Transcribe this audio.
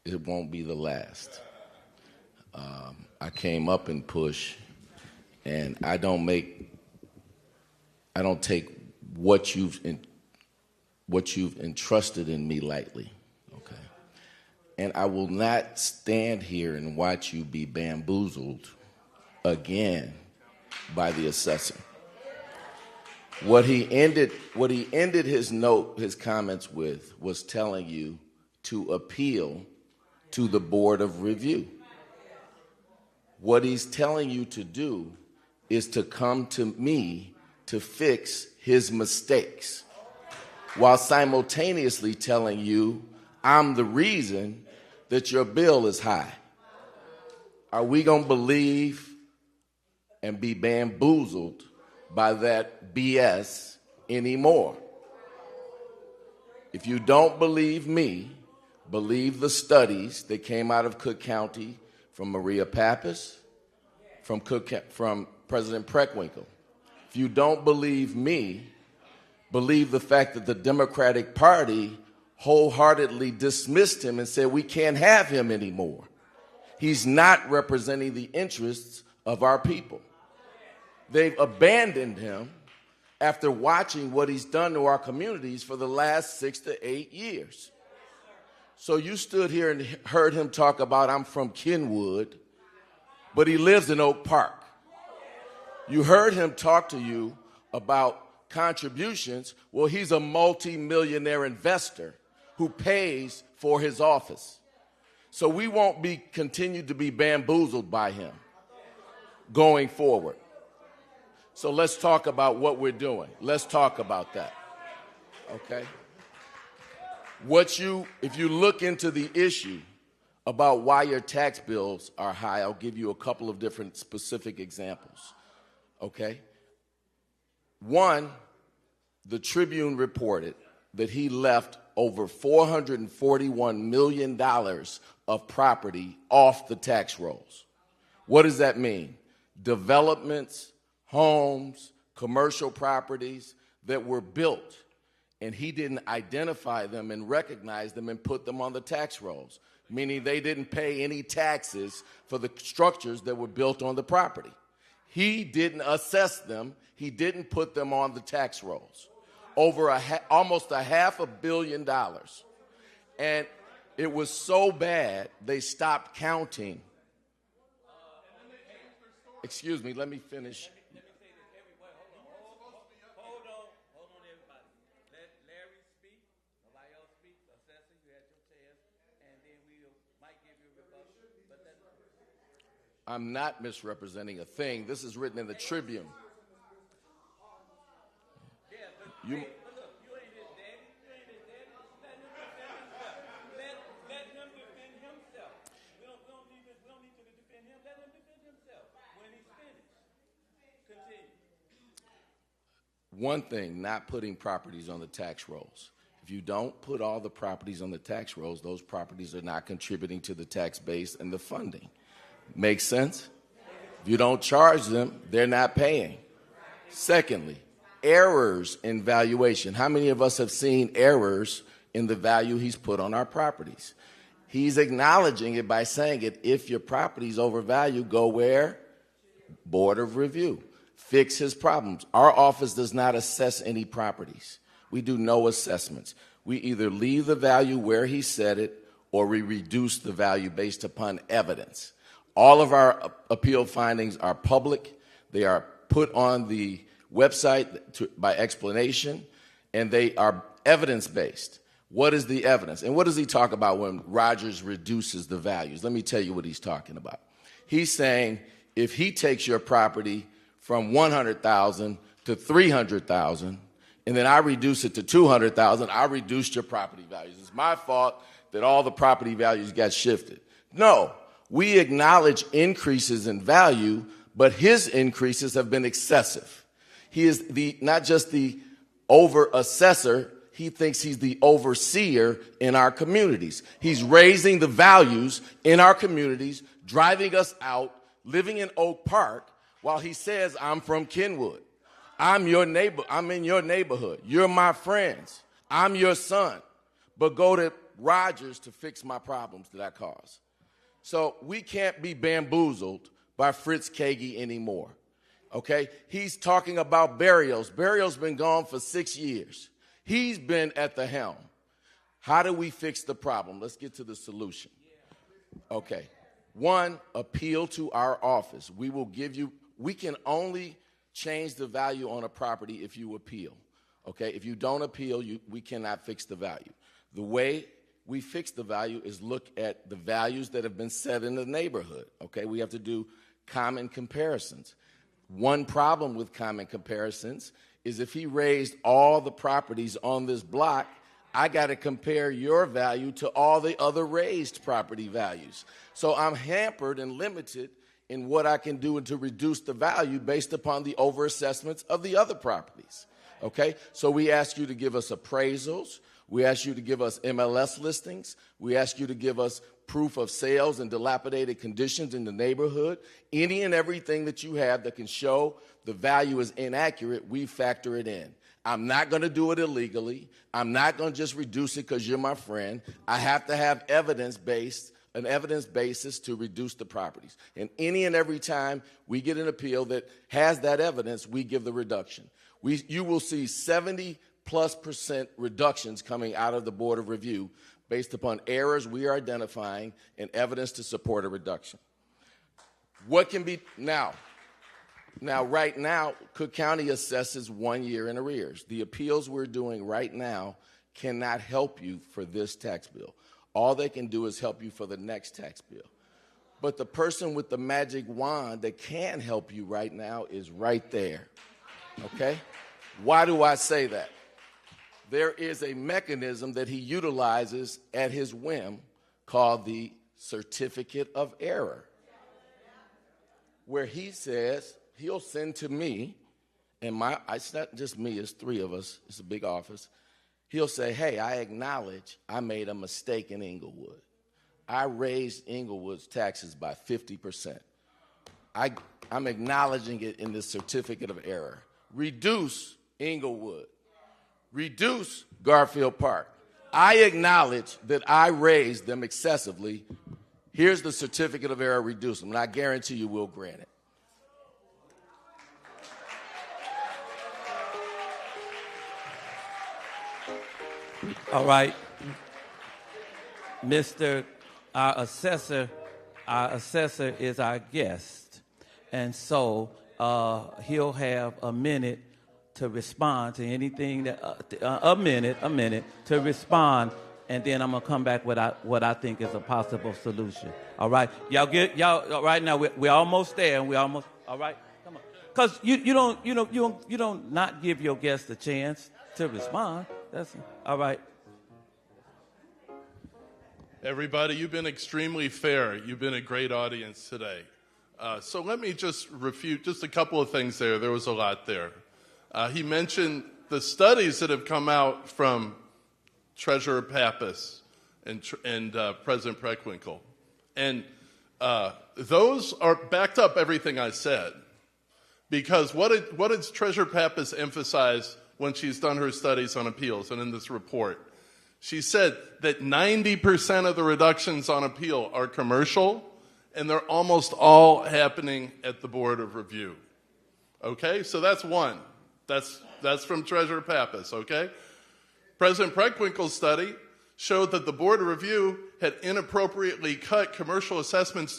it won't be the last. I came up in Push, and I don't take what you've entrusted in me lightly, okay? And I will not stand here and watch you be bamboozled again by the assessor. What he ended his comments with was telling you to appeal to the Board of Review. What he's telling you to do is to come to me to fix his mistakes, while simultaneously telling you I'm the reason that your bill is high. Are we going to believe and be bamboozled by that BS anymore? If you don't believe me, believe the studies that came out of Cook County from Maria Pappas, from President Preckwinkle. If you don't believe me, believe the fact that the Democratic Party wholeheartedly dismissed him and said we can't have him anymore. He's not representing the interests of our people. They've abandoned him after watching what he's done to our communities for the last 6 to 8 years. So you stood here and heard him talk about I'm from Kenwood, but he lives in Oak Park. You heard him talk to you about contributions. Well, he's a multi-millionaire investor who pays for his office. So we won't be continued to be bamboozled by him going forward. So let's talk about what we're doing. Let's talk about that. Okay? If you look into the issue about why your tax bills are high, I'll give you a couple of different specific examples. Okay? One, the Tribune reported that he left over $441 million of property off the tax rolls. What does that mean? Developments, homes, commercial properties that were built, and he didn't identify them and recognize them and put them on the tax rolls, meaning they didn't pay any taxes for the structures that were built on the property. He didn't assess them. He didn't put them on the tax rolls. Over almost $500 million. And it was so bad, they stopped counting. Excuse me, let me finish. I'm not misrepresenting a thing. This is written in the Tribune. You ain't his daddy. Let him defend himself. We don't need to defend him. Let him defend himself when he's finished. Continue. One thing, not putting properties on the tax rolls. If you don't put all the properties on the tax rolls, those properties are not contributing to the tax base and the funding. Makes sense? If you don't charge them, they're not paying. Secondly, errors in valuation. How many of us have seen errors in the value he's put on our properties? He's acknowledging it by saying it. If your property's overvalued, go where? Board of Review. Fix his problems. Our office does not assess any properties. We do no assessments. We either leave the value where he said it or we reduce the value based upon evidence. All of our appeal findings are public. They are put on the website by explanation, and they are evidence-based. What is the evidence? And what does he talk about when Rogers reduces the values? Let me tell you what he's talking about. He's saying if he takes your property from $100,000 to $300,000, and then I reduce it to $200,000, I reduced your property values. It's my fault that all the property values got shifted. No, we acknowledge increases in value, but his increases have been excessive. He is not just the over-assessor, he thinks he's the overseer in our communities. He's raising the values in our communities, driving us out, living in Oak Park, while he says, I'm from Kenwood. I'm your neighbor. I'm in your neighborhood. You're my friends. I'm your son. But go to Rogers to fix my problems that I cause. So we can't be bamboozled by Fritz Kagi anymore, okay? He's talking about Barrios. Barrios been gone for 6 years. He's been at the helm. How do we fix the problem? Let's get to the solution. Okay. One, appeal to our office. We will give you, we can only change the value on a property if you appeal, okay? If you don't appeal, we cannot fix the value. The way we fix the value is look at the values that have been set in the neighborhood, okay? We have to do common comparisons. One problem with common comparisons is if he raised all the properties on this block, I got to compare your value to all the other raised property values. So I'm hampered and limited in what I can do to reduce the value based upon the overassessments of the other properties, okay? So we ask you to give us appraisals. We ask you to give us MLS listings. We ask you to give us proof of sales and dilapidated conditions in the neighborhood. Any and everything that you have that can show the value is inaccurate, we factor it in. I'm not going to do it illegally. I'm not going to just reduce it because you're my friend. I have to have an evidence basis to reduce the properties. And any and every time we get an appeal that has that evidence, we give the reduction. You will see 70+% reductions coming out of the Board of Review based upon errors we are identifying and evidence to support a reduction. What can be now? Now, right now, Cook County assesses 1 year in arrears. The appeals we're doing right now cannot help you for this tax bill. All they can do is help you for the next tax bill. But the person with the magic wand that can help you right now is right there, okay? Why do I say that? There is a mechanism that he utilizes at his whim called the certificate of error, where he says, he'll send to me, and it's not just me, it's 3 of us, it's a big office. He'll say, hey, I acknowledge I made a mistake in Inglewood. I raised Inglewood's taxes by 50%. I'm acknowledging it in the certificate of error. Reduce Inglewood. Reduce Garfield Park. I acknowledge that I raised them excessively. Here's the certificate of error, reduce them, and I guarantee you we'll grant it. All right, our assessor is our guest, and so he'll have a minute to respond to anything that a minute to respond, and then I'm gonna come back with what I think is a possible solution. All right, y'all right now we're almost there, and all right. Come on, because you don't not give your guest a chance to respond. That's all right. Everybody, you've been extremely fair. You've been a great audience today. So let me just refute just a couple of things there. There was a lot there. He mentioned the studies that have come out from Treasurer Pappas and President Preckwinkle. And those are backed up everything I said. Because what did Treasurer Pappas emphasize when she's done her studies on appeals and in this report? She said that 90% of the reductions on appeal are commercial, and they're almost all happening at the Board of Review. Okay, so that's one. That's from Treasurer Pappas, okay? President Preckwinkle's study showed that the Board of Review had inappropriately cut commercial assessments